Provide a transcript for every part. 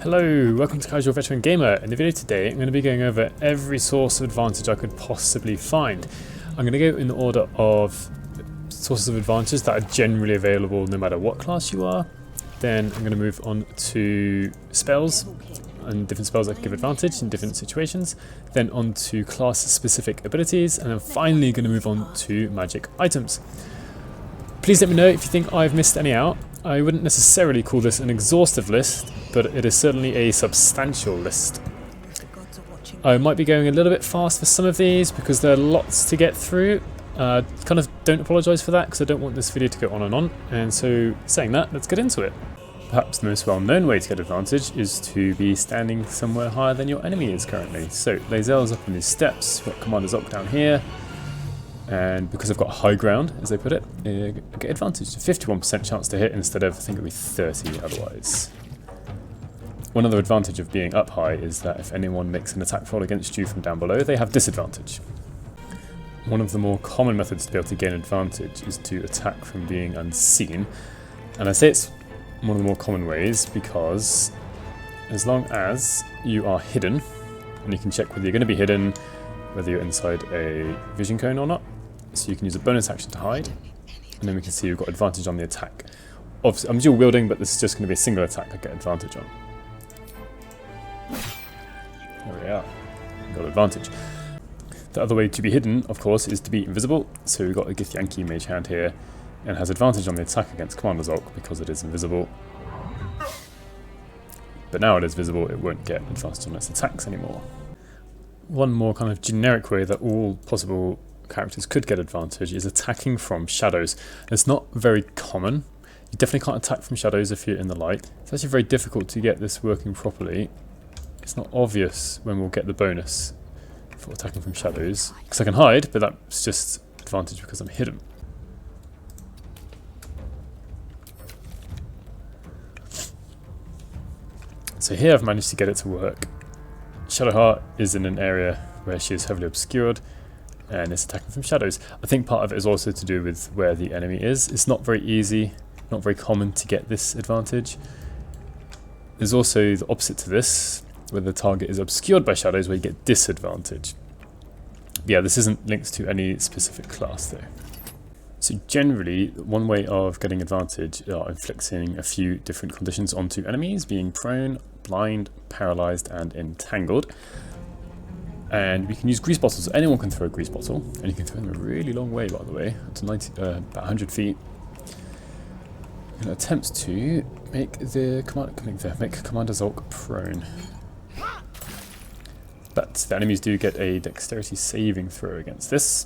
Hello, welcome to Casual Veteran Gamer. In the video today I'm going to be going over every source of advantage I could possibly find. I'm going to go in the order of sources of advantage that are generally available no matter what class you are. Then I'm going to move on to spells and different spells that can give advantage in different situations. Then on to class specific abilities, and then finally going to move on to magic items. Please let me know if you think I've missed any out. I wouldn't necessarily call this an exhaustive list, but it is certainly a substantial list. I might be going a little bit fast for some of these because there are lots to get through. Kind of don't apologise for that because I don't want this video to go on and on. And so saying that, let's get into it. Perhaps the most well-known way to get advantage is to be standing somewhere higher than your enemy is currently. So Lae'zel's up on these steps, we've got Commander's Oak down here. And because I've got high ground, as they put it, I get advantage. 51% chance to hit instead of, I think it would be 30 otherwise. One other advantage of being up high is that if anyone makes an attack roll against you from down below, they have disadvantage. One of the more common methods to be able to gain advantage is to attack from being unseen. And I say it's one of the more common ways because as long as you are hidden, and you can check whether you're going to be hidden, whether you're inside a vision cone or not. So you can use a bonus action to hide, and then we can see you've got advantage on the attack. Obviously, I'm dual wielding, but this is just going to be a single attack I get advantage on. There we are, got advantage. The other way to be hidden, of course, is to be invisible. So we've got a Githyanki mage hand here, and has advantage on the attack against Commander's Oak because it is invisible. But now it is visible, it won't get advantage on its attacks anymore. One more kind of generic way that all possible characters could get advantage is attacking from shadows. It's not very common. You definitely can't attack from shadows if you're in the light. It's actually very difficult to get this working properly. It's not obvious when we'll get the bonus for attacking from shadows. Because I can hide, but that's just advantage because I'm hidden. So here I've managed to get it to work. Shadowheart is in an area where she is heavily obscured and is attacking from shadows. I think part of it is also to do with where the enemy is. It's not very easy, not very common to get this advantage. There's also the opposite to this, where the target is obscured by shadows, where you get disadvantage. Yeah, this isn't linked to any specific class though. So generally, one way of getting advantage are inflicting a few different conditions onto enemies, being prone, blind, paralyzed, and entangled. And we can use grease bottles. Anyone can throw a grease bottle, and you can throw them a really long way, by the way, up to about 100 feet. And attempt to make Commander's Oak prone. But the enemies do get a dexterity saving throw against this.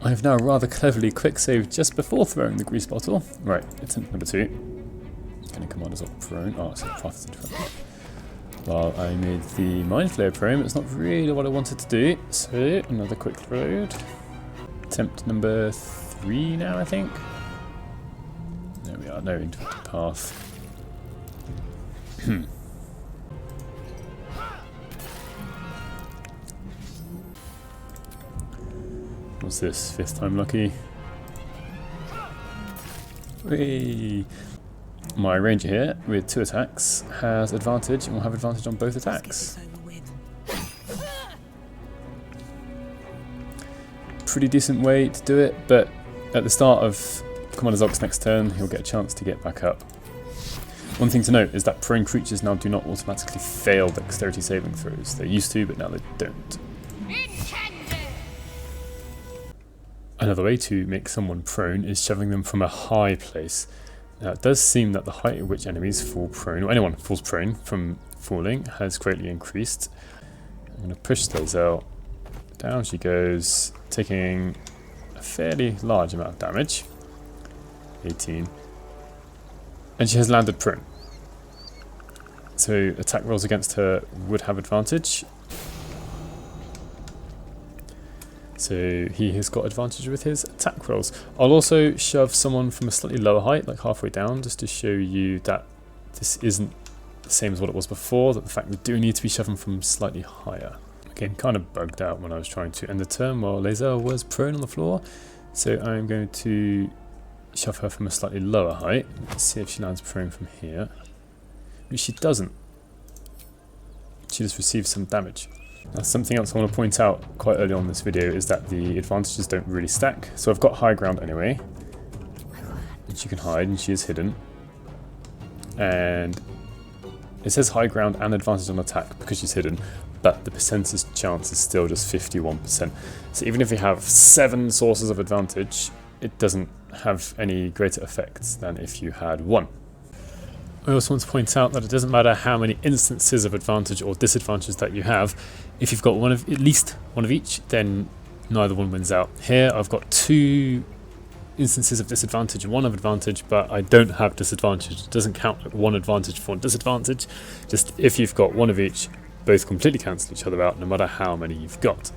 I have now rather cleverly quick saved just before throwing the grease bottle. Right, attempt number 2. Can Commander's Oak prone? Oh, it's fast and different. Well, I made the Mind Flayer prone, it's not really what I wanted to do. So, another quick load. Attempt number 3 now, I think. There we are, no interrupted path. What's this? 5th time lucky. Whee! My ranger here, with 2 attacks, has advantage and will have advantage on both attacks. Pretty decent way to do it, but at the start of Commander's Oak's next turn, he'll get a chance to get back up. One thing to note is that prone creatures now do not automatically fail dexterity saving throws. They used to, but now they don't. Another way to make someone prone is shoving them from a high place. Now it does seem that the height at which enemies fall prone, or anyone falls prone from falling, has greatly increased. I'm going to push Lae'zel. Down she goes, taking a fairly large amount of damage. 18. And she has landed prone. So attack rolls against her would have advantage. So he has got advantage with his attack rolls. I'll also shove someone from a slightly lower height, like halfway down, just to show you that this isn't the same as what it was before, that the fact we do need to be shoving from slightly higher. Again, kind of bugged out when I was trying to end the turn while Lae'zel was prone on the floor. So I'm going to shove her from a slightly lower height. Let's see if she lands prone from here. Which she doesn't. actually just receive some damage. Now, something else I want to point out quite early on in this video is that the advantages don't really stack. So I've got high ground anyway, and she can hide, and she is hidden. And it says high ground and advantage on attack because she's hidden, but the percentage chance is still just 51%. So even if you have 7 sources of advantage, it doesn't have any greater effects than if you had 1. I also want to point out that it doesn't matter how many instances of advantage or disadvantage that you have. If you've got at least one of each, then neither one wins out. Here I've got 2 instances of disadvantage and 1 of advantage, but I don't have disadvantage. It doesn't count like 1 advantage for 1 disadvantage. Just if you've got 1 of each, both completely cancel each other out no matter how many you've got.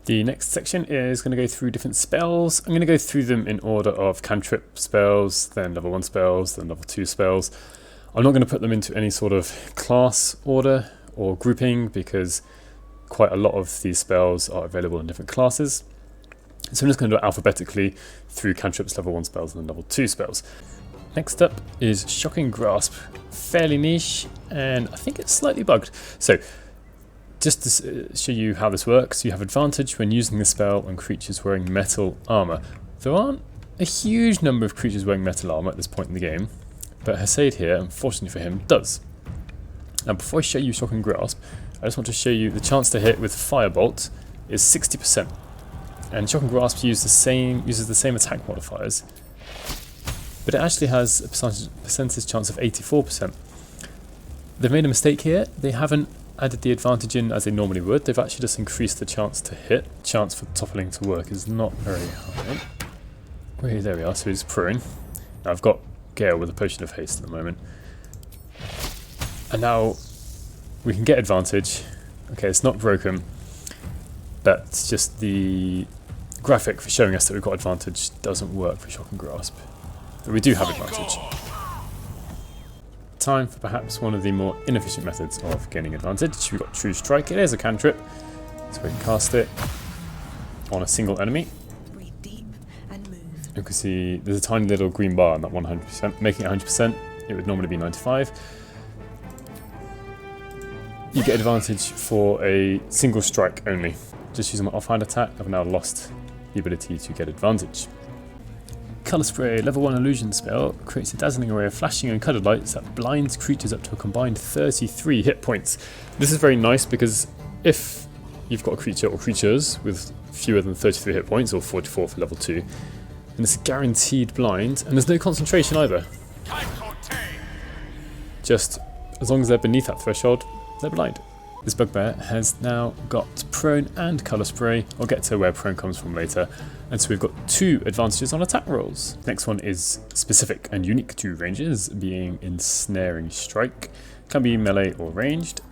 The next section is going to go through different spells. I'm going to go through them in order of cantrip spells, then level 1 spells, then level 2 spells. I'm not going to put them into any sort of class order or grouping because quite a lot of these spells are available in different classes. So I'm just going to do it alphabetically through cantrips, level 1 spells, and then level 2 spells. Next up is Shocking Grasp. Fairly niche, and I think it's slightly bugged. So, just to show you how this works, you have advantage when using the spell on creatures wearing metal armor. There aren't a huge number of creatures wearing metal armor at this point in the game, but Hesed here, unfortunately for him, does. Now before I show you Shocking Grasp, I just want to show you the chance to hit with Firebolt is 60%. And Shocking Grasp uses the same attack modifiers, but it actually has a percentage chance of 84%. They've made a mistake here. They haven't added the advantage in as they normally would. They've actually just increased the chance to hit. Chance for toppling to work is not very high. Wait, there we are, so he's prone. Now I've got Gale with a potion of haste at the moment. And now we can get advantage. Okay, it's not broken, but it's just the graphic for showing us that we've got advantage doesn't work for Shocking Grasp. But we do have advantage. Time for perhaps one of the more inefficient methods of gaining advantage. We've got True Strike. It is a cantrip, so we can cast it on a single enemy. You can see there's a tiny little green bar on that 100%, making it 100%. It would normally be 95. You get advantage for a single strike only. Just using my offhand attack, I've now lost the ability to get advantage. Colour Spray, level 1 illusion spell, creates a dazzling array of flashing and coloured lights that blinds creatures up to a combined 33 hit points. This is very nice because if you've got a creature or creatures with fewer than 33 hit points, or 44 for level 2, and it's guaranteed blind, and there's no concentration either. Just as long as they're beneath that threshold, they're blind. This bugbear has now got prone and colour spray. I'll get to where prone comes from later. And so we've got 2 advantages on attack rolls. Next one is specific and unique to ranges, being ensnaring strike. Can be melee or ranged.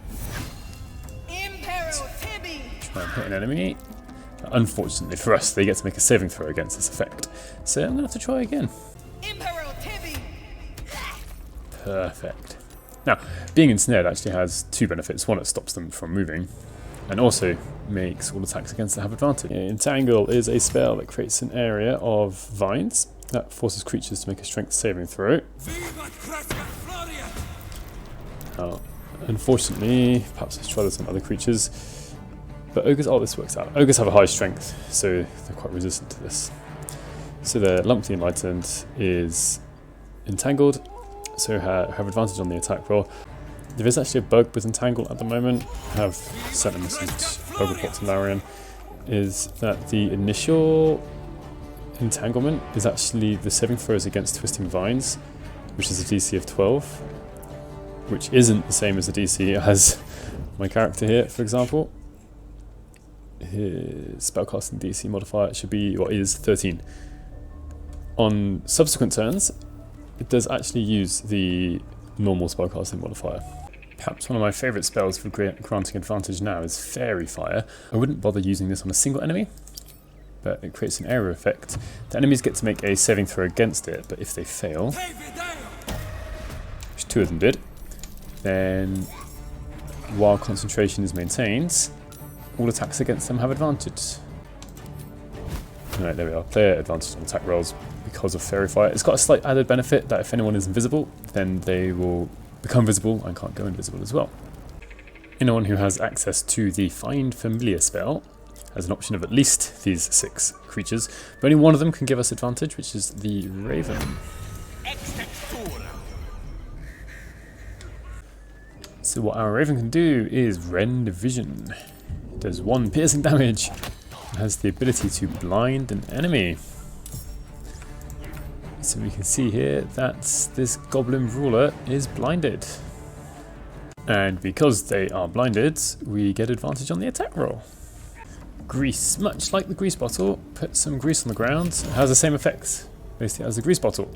Try and hit an enemy. Unfortunately for us, they get to make a saving throw against this effect. So I'm going to have to try again. Perfect. Now, being ensnared actually has 2 benefits. One, it stops them from moving, and also makes all attacks against them have advantage. Entangle is a spell that creates an area of vines that forces creatures to make a strength saving throw. Now, unfortunately, perhaps let's try this on other creatures. But ogres, oh, this works out. Ogres have a high strength, so they're quite resistant to this. So their Lump the Enlightened is entangled, so have advantage on the attack roll. There is actually a bug with Entangle at the moment. I have sent a message bug report to Larian, is that the initial entanglement is actually the saving throws against Twisting Vines, which is a DC of 12, which isn't the same as the DC as my character here, for example. His spellcasting DC modifier should be, or is 13. On subsequent turns, it does actually use the normal spellcasting modifier. Perhaps one of my favourite spells for granting advantage now is Fairy Fire. I wouldn't bother using this on a single enemy, but it creates an area effect. The enemies get to make a saving throw against it, but if they fail, which 2 of them did, then while concentration is maintained, all attacks against them have advantage. Alright, there we are. Player advantage on attack rolls because of Fairy Fire. It's got a slight added benefit that if anyone is invisible, then they will become visible and can't go invisible as well. Anyone who has access to the Find Familiar spell has an option of at least these 6 creatures, but only one of them can give us advantage, which is the Raven. So what our Raven can do is Rend Vision. It does 1 piercing damage and has the ability to blind an enemy. So we can see here that this Goblin Ruler is blinded. And because they are blinded, we get advantage on the attack roll. Grease, much like the grease bottle, put some grease on the ground. It has the same effect, basically as the grease bottle.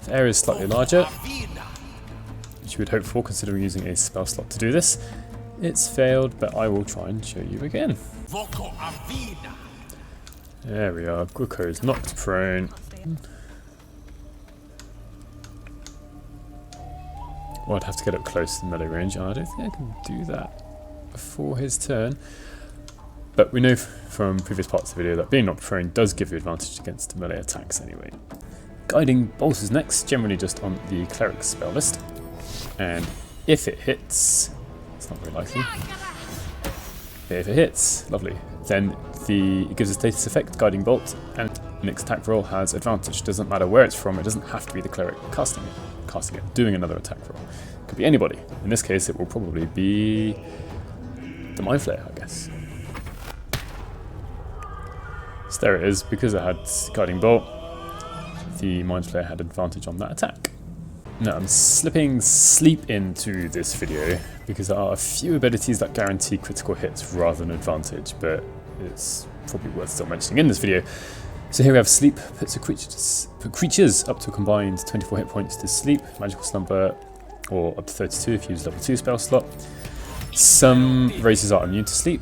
The area is slightly larger, which you would hope for considering using a spell slot to do this. It's failed, but I will try and show you again. There we are, Guko is knocked prone. Well, I'd have to get up close to melee range. I don't think I can do that before his turn. But we know from previous parts of the video that being knocked prone does give you advantage against melee attacks anyway. Guiding Bolt is next, generally just on the Cleric spell list. And if it hits, it's not very likely. If it hits, lovely. Then it gives a status effect, Guiding Bolt, and the next attack roll has advantage. Doesn't matter where it's from, it doesn't have to be the Cleric casting it, doing another attack roll. It could be anybody. In this case, it will probably be the Mind Flayer, I guess. So there it is, because it had Guiding Bolt, the Mind Flayer had advantage on that attack. Now I'm slipping Sleep into this video because there are a few abilities that guarantee critical hits rather than advantage, but it's probably worth still mentioning in this video. So here we have Sleep, puts creatures up to a combined 24 hit points to sleep, magical slumber, or up to 32 if you use level 2 spell slot. Some races are immune to sleep,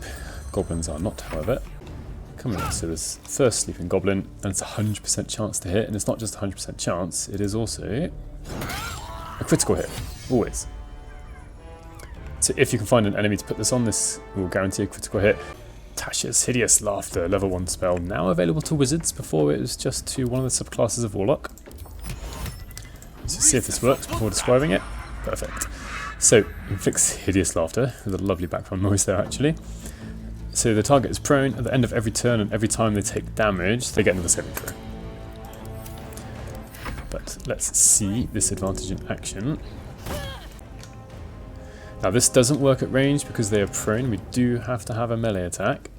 goblins are not, however. Coming on to this first sleeping goblin, and it's a 100% chance to hit, and it's not just a 100% chance, it is also a critical hit, always. So if you can find an enemy to put this on, this will guarantee a critical hit. Tasha's Hideous Laughter, level 1 spell, now available to wizards. Before it was just to one of the subclasses of Warlock. So see if this works before describing it. Perfect. So, inflicts Hideous Laughter, with a lovely background noise there actually. So the target is prone at the end of every turn, and every time they take damage, they get another saving throw. But let's see this advantage in action. Now this doesn't work at range because they are prone. We do have to have a melee attack.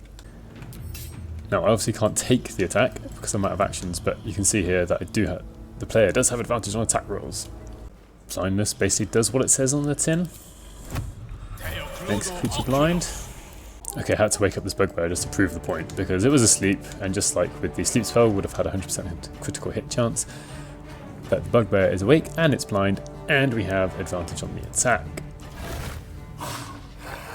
Now I obviously can't take the attack because I'm out of actions, but you can see here that the player does have advantage on attack rolls. Blindness basically does what it says on the tin. Makes creature blind. Okay, I had to wake up this bugbear just to prove the point because it was asleep, and just like with the sleep spell, would have had a 100% critical hit chance. But the bugbear is awake and it's blind, and we have advantage on the attack.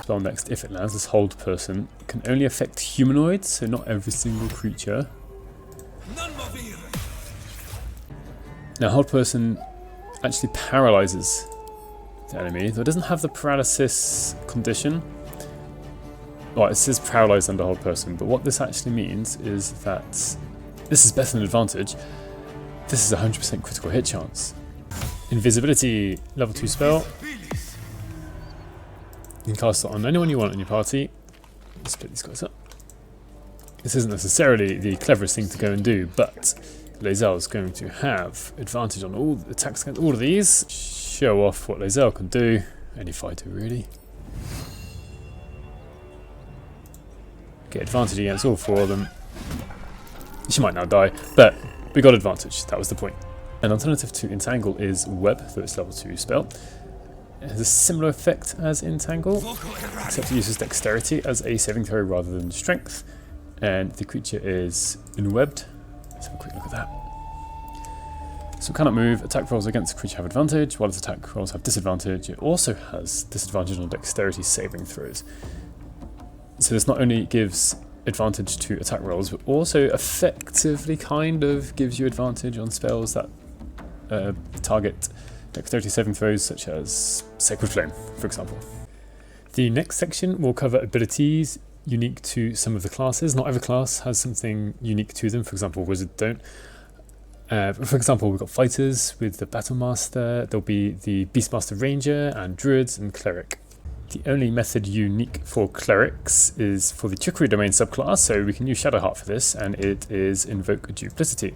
Spell next, if it lands, this hold person can only affect humanoids, so not every single creature. Now hold person actually paralyzes the enemy, though it doesn't have the paralysis condition. Well, it says paralyzed under hold person, but what this actually means is that this is better than advantage. This is a 100% critical hit chance. Invisibility, level 2 spell. You can cast it on anyone you want in your party. Let's split these guys up. This isn't necessarily the cleverest thing to go and do, but Lae'zel is going to have advantage on all the attacks against all of these. Show off what Lae'zel can do. Any fighter, really. Get advantage against all 4 of them. She might now die, but we got advantage. That was the point. An alternative to Entangle is Web, though it's level 2 spell. It has a similar effect as Entangle, except it uses Dexterity as a saving throw rather than Strength, and the creature is enwebbed. Let's have a quick look at that. So it cannot move. Attack rolls against the creature have advantage, while its attack rolls have disadvantage. It also has disadvantage on Dexterity saving throws. So this not only gives advantage to attack rolls, but also effectively kind of gives you advantage on spells that target Dexterity saving throws, such as Sacred Flame, for example. The next section will cover abilities unique to some of the classes. Not every class has something unique to them. For example, Wizards don't. For example, we've got Fighters with the Battle Master. There'll be the Beastmaster Ranger and Druids and Cleric. The only method unique for clerics is for the trickery domain subclass, so we can use Shadowheart for this, and it is invoke duplicity.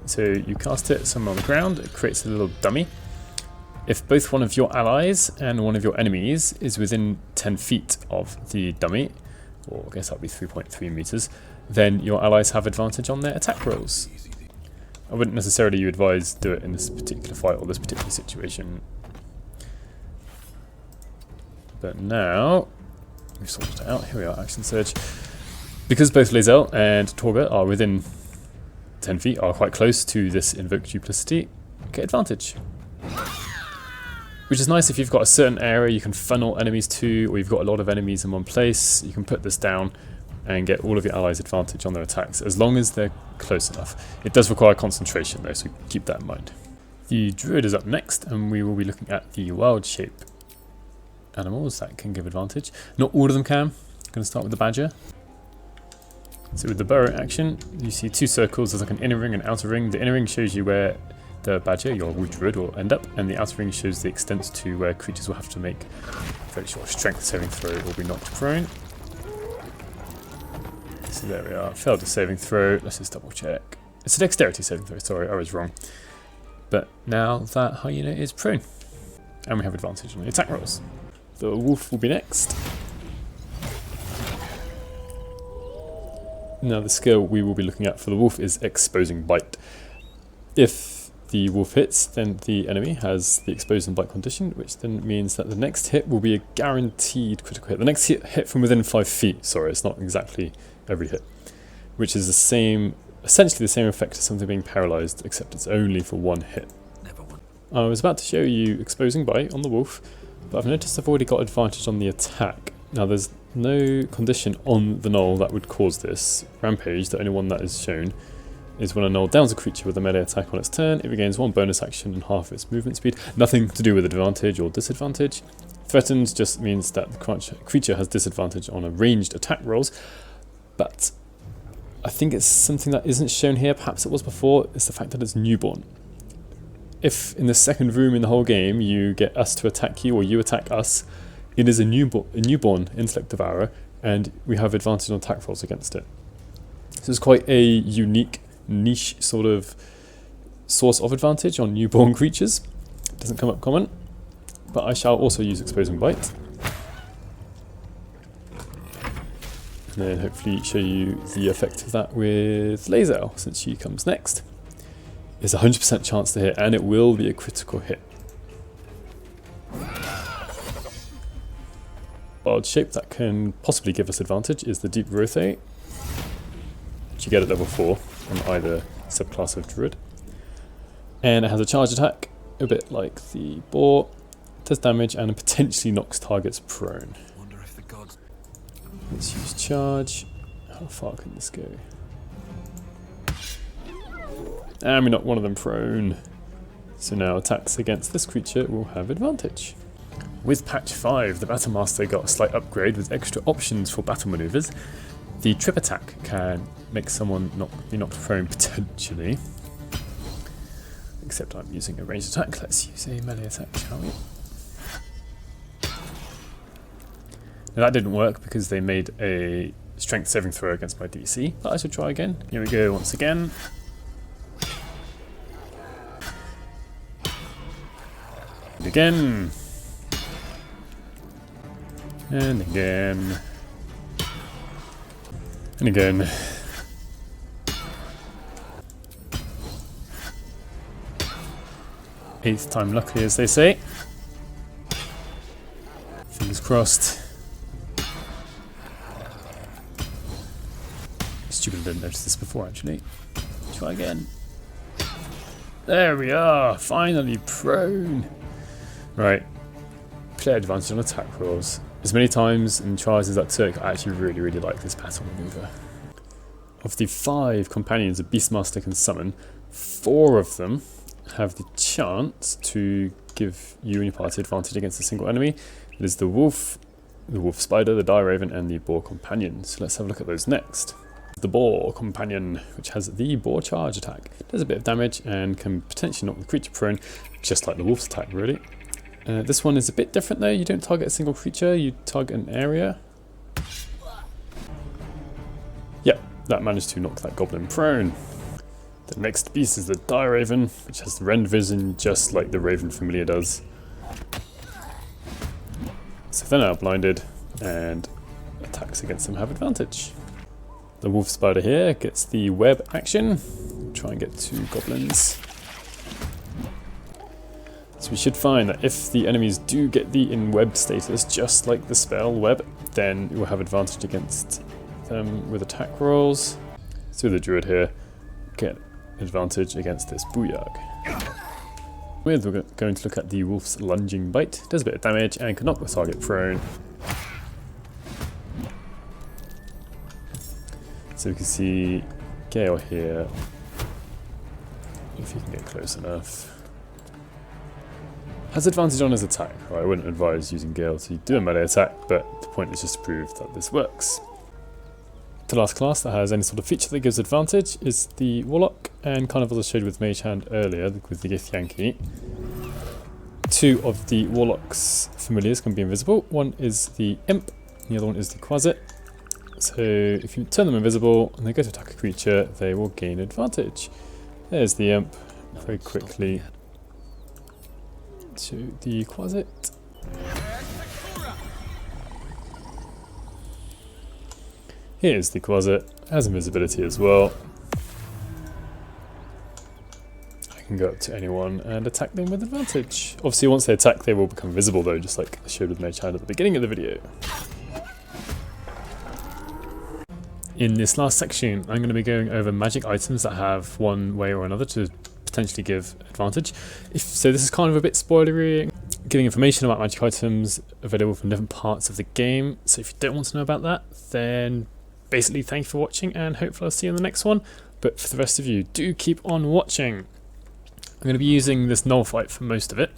So you cast it somewhere on the ground, it creates a little dummy. If both one of your allies and one of your enemies is within 10 feet of the dummy, or I guess that'd be 3.3 meters, then your allies have advantage on their attack rolls. I wouldn't necessarily advise do it in this particular fight or this particular situation. But now, we've sorted it out. Here we are, Action Surge. Because both Lae'zel and Torga are within 10 feet, are quite close to this Invoke Duplicity, get advantage. Which is nice if you've got a certain area you can funnel enemies to, or you've got a lot of enemies in one place. You can put this down and get all of your allies advantage on their attacks, as long as they're close enough. It does require concentration though, so keep that in mind. The Druid is up next, and we will be looking at the wild shape animals that can give advantage. Not all of them can. I'm going to start with the badger. So with the burrow action, you see two circles. There's like an inner ring and outer ring. The inner ring shows you where the badger, your wood druid, will end up, and the outer ring shows the extent to where creatures will have to make a very short strength saving throw or be knocked prone. So there we are. Failed the saving throw. Let's just double check. It's a dexterity saving throw. Sorry, I was wrong. But now that hyena is prone, and we have advantage on the attack rolls. The wolf will be next. Now the skill we will be looking at for the wolf is Exposing Bite. If the wolf hits, then the enemy has the Exposing Bite condition, which then means that the next hit will be a guaranteed critical hit. The next hit from within 5 feet, sorry, it's not exactly every hit, which is the same, essentially the same effect as something being paralyzed, except it's only for one hit. I was about to show you Exposing Bite on the wolf, but I've noticed I've already got advantage on the attack. Now there's no condition on the null that would cause this. Rampage, the only one that is shown, is when a null downs a creature with a melee attack on its turn, it regains 1 bonus action and half its movement speed. Nothing to do with advantage or disadvantage. Threatened just means that the creature has disadvantage on a ranged attack rolls, but I think it's something that isn't shown here, perhaps it was before, it's the fact that it's newborn. If in the second room in the whole game you get us to attack you or you attack us, it is a newborn Intellect Devourer, and we have advantage on attack rolls against it. So it's quite a unique, niche sort of source of advantage on newborn creatures. It doesn't come up common, but I shall also use Exposing Bite. And then hopefully show you the effect of that with Lae'zel, since she comes next. There's a 100% chance to hit, and it will be a critical hit. Odd shape that can possibly give us advantage is the Deep Rothe, which you get at level 4 on either subclass of Druid. And it has a charge attack, a bit like the boar. It does damage and potentially knocks targets prone. Let's use charge. How far can this go? And we knock one of them prone. So now attacks against this creature will have advantage. With patch 5, the Battlemaster got a slight upgrade with extra options for battle maneuvers. The trip attack can make someone be knocked prone potentially. Except I'm using a ranged attack. Let's use a melee attack, shall we? Now that didn't work because they made a strength saving throw against my DC, but I should try again. Here we go once again. And again. And again. And again. Eighth time lucky, as they say. Fingers crossed. Stupid I didn't notice this before, actually. Try again. There we are, finally prone. Right, play advantage on attack rolls. As many times in trials as that took, I actually really like this battle maneuver. Of the 5 companions a Beastmaster can summon, 4 of them have the chance to give you and your party advantage against a single enemy. It is the wolf spider, the dire raven, and the boar companion. So let's have a look at those next. The boar companion, which has the boar charge attack, does a bit of damage and can potentially knock the creature prone, just like the wolf's attack really. This one is a bit different though. You don't target a single creature, you target an area. Yep, that managed to knock that goblin prone. The next beast is the Dire Raven, which has rend vision just like the Raven Familiar does. So they're now blinded, and attacks against them have advantage. The wolf spider here gets the web action. Try and get 2 goblins. So we should find that if the enemies do get the in web status, just like the spell web, then we'll have advantage against them with attack rolls. So the druid here get advantage against this booyag. We're going to look at the wolf's lunging bite. Does a bit of damage and can knock the target prone. So we can see Gale here, if you can get close enough. Has advantage on his attack. Right, I wouldn't advise using Gale to do a melee attack, but the point is just to prove that this works. The last class that has any sort of feature that gives advantage is the Warlock, and kind of as I showed with Mage Hand earlier with the Githyanki. 2 of the Warlock's familiars can be invisible. One is the Imp, and the other one is the Quasit. So if you turn them invisible and they go to attack a creature, they will gain advantage. There's the Imp, very quickly to the Quasit. Here's the Quasit, has invisibility as well. I can go up to anyone and attack them with advantage. Obviously once they attack they will become visible though, just like I showed with Mage Hand at the beginning of the video. In this last section I'm going to be going over magic items that have one way or another to potentially give advantage. So this is kind of a bit spoilery, giving information about magic items available from different parts of the game. So if you don't want to know about that, then basically thank you for watching and hopefully I'll see you in the next one. But for the rest of you, do keep on watching. I'm going to be using this Nullfight for most of it.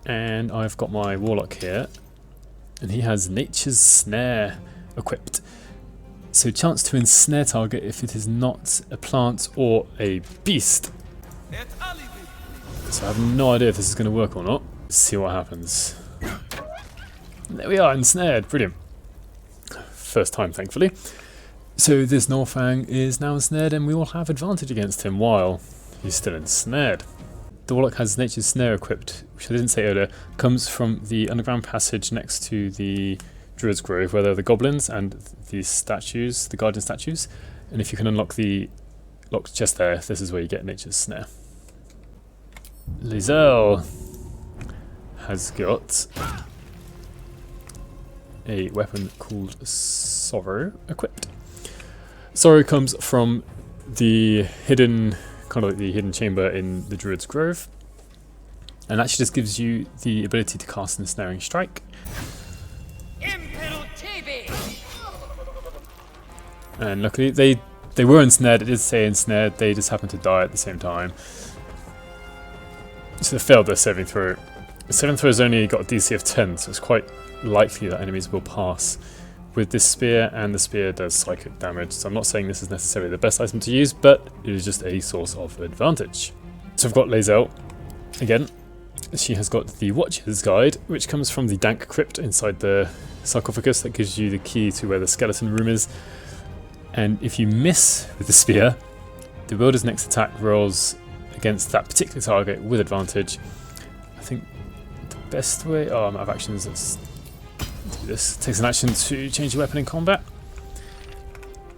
And I've got my Warlock here. And he has Nature's Snare equipped. So chance to ensnare target if it is not a plant or a beast. So I have no idea if this is going to work or not. Let's see what happens. There we are, ensnared. Brilliant. First time, thankfully. So this Norfang is now ensnared and we will have advantage against him while he's still ensnared. The Warlock has Nature's Snare equipped, which I didn't say earlier, comes from the underground passage next to the Druid's Grove, where there are the goblins and the statues, the guardian statues. And if you can unlock the locked chest there, this is where you get Nature's Snare. Lizelle has got a weapon called Sorrow equipped. Sorrow comes from the hidden, kind of like the hidden chamber in the Druid's Grove, and actually just gives you the ability to cast an ensnaring strike. And luckily they were ensnared, it did say ensnared, they just happened to die at the same time. So they failed their saving throw. The saving throw has only got a DC of 10, so it's quite likely that enemies will pass with this spear, and the spear does psychic damage. So I'm not saying this is necessarily the best item to use, but it is just a source of advantage. So I've got Lizelle again. She has got the Watcher's Guide, which comes from the dank crypt inside the sarcophagus that gives you the key to where the skeleton room is. And if you miss with the spear, the wielder's next attack rolls against that particular target with advantage. I think the best way... Oh, I'm out of actions. Let's do this. Takes an action to change your weapon in combat.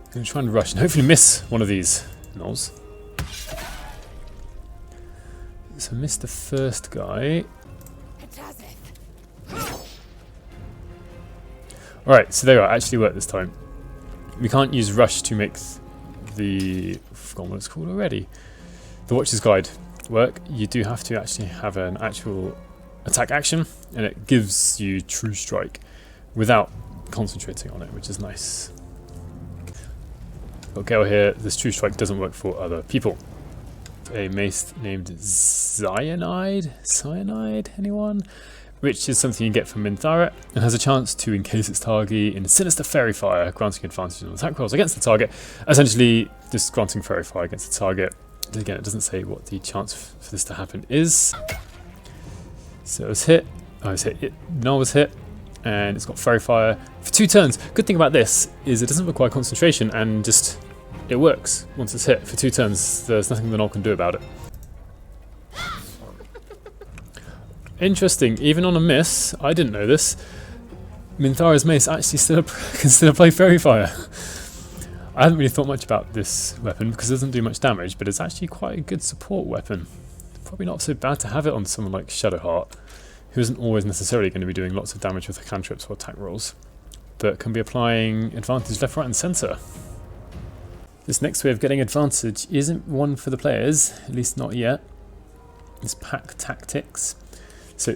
I'm going to try and rush and hopefully miss one of these gnolls. So I missed the first guy. Alright, so there we are. Actually worked this time. We can't use rush to make the... I've forgotten what it's called already. The Watcher's Guide work. You do have to actually have an actual attack action, and it gives you True Strike without concentrating on it, which is nice. Got Gale here. This True Strike doesn't work for other people. A mace named Cyanide, anyone? Which is something you get from Minthara, and has a chance to encase its target in sinister fairy fire, granting advantage on attack rolls against the target. Essentially, just granting fairy fire against the target. Again, it doesn't say what the chance for this to happen is. So it's hit, I was hit. Null was hit, and it's got Fairy Fire for 2 turns. Good thing about this is it doesn't require concentration, and just it works once it's hit for 2 turns. There's nothing the Null can do about it. Interesting. Even on a miss, I didn't know this. Minthara's Mace actually can still play Fairy Fire. I haven't really thought much about this weapon because it doesn't do much damage, but it's actually quite a good support weapon. Probably not so bad to have it on someone like Shadowheart, who isn't always necessarily going to be doing lots of damage with cantrips or attack rolls, but can be applying advantage left, right and centre. This next way of getting advantage isn't one for the players, at least not yet. It's Pack Tactics. So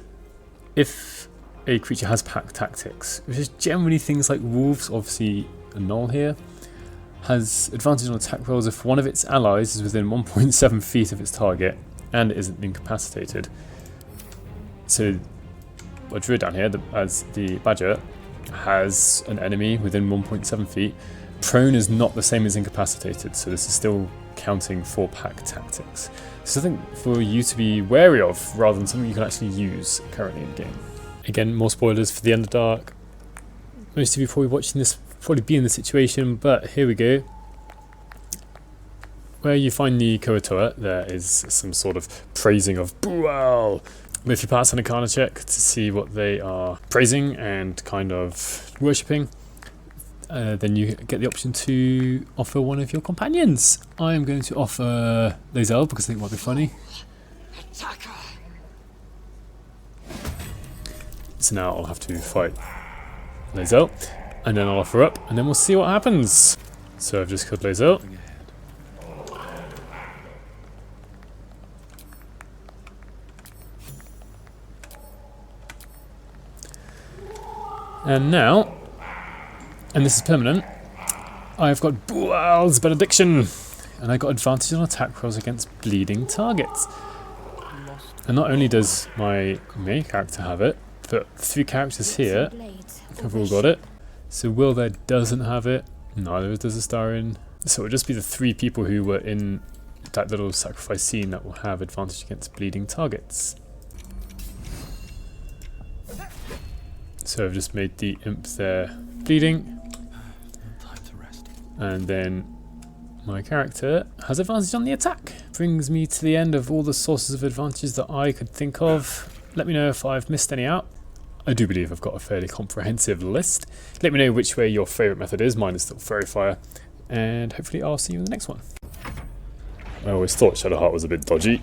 if a creature has Pack Tactics, which is generally things like wolves, obviously a Null here, has advantage on attack rolls if one of its allies is within 1.7 feet of its target and isn't incapacitated. So what I drew down here, as the Badger has an enemy within 1.7 feet. Prone is not the same as incapacitated, so this is still counting for Pack Tactics. So something for you to be wary of rather than something you can actually use currently in game. Again, more spoilers for the Underdark. Most of you probably watching this probably be in the situation, but here we go. Where you find the Koatoa, there is some sort of praising of Bual. If you pass an Arcana check to see what they are praising and kind of worshipping, then you get the option to offer one of your companions. I am going to offer Lae'zel because I think it might be funny. So now I'll have to fight Lae'zel, and then I'll offer up, and then we'll see what happens. So I've just killed Lae'zel. And now, and this is permanent, I've got Bual's Benediction, and I got advantage on attack rolls against bleeding targets. And not only does my main character have it, but 3 characters here have all got it. So Will there doesn't have it, neither does Astarion. So it'll just be the 3 people who were in that little sacrifice scene that will have advantage against bleeding targets. So I've just made the imp there bleeding, and then my character has advantage on the attack. Brings me to the end of all the sources of advantage that I could think of. Let me know if I've missed any out. I do believe I've got a fairly comprehensive list. Let me know which way your favourite method is. Mine is still Fairy Fire, and hopefully I'll see you in the next one. I always thought Shadowheart was a bit dodgy.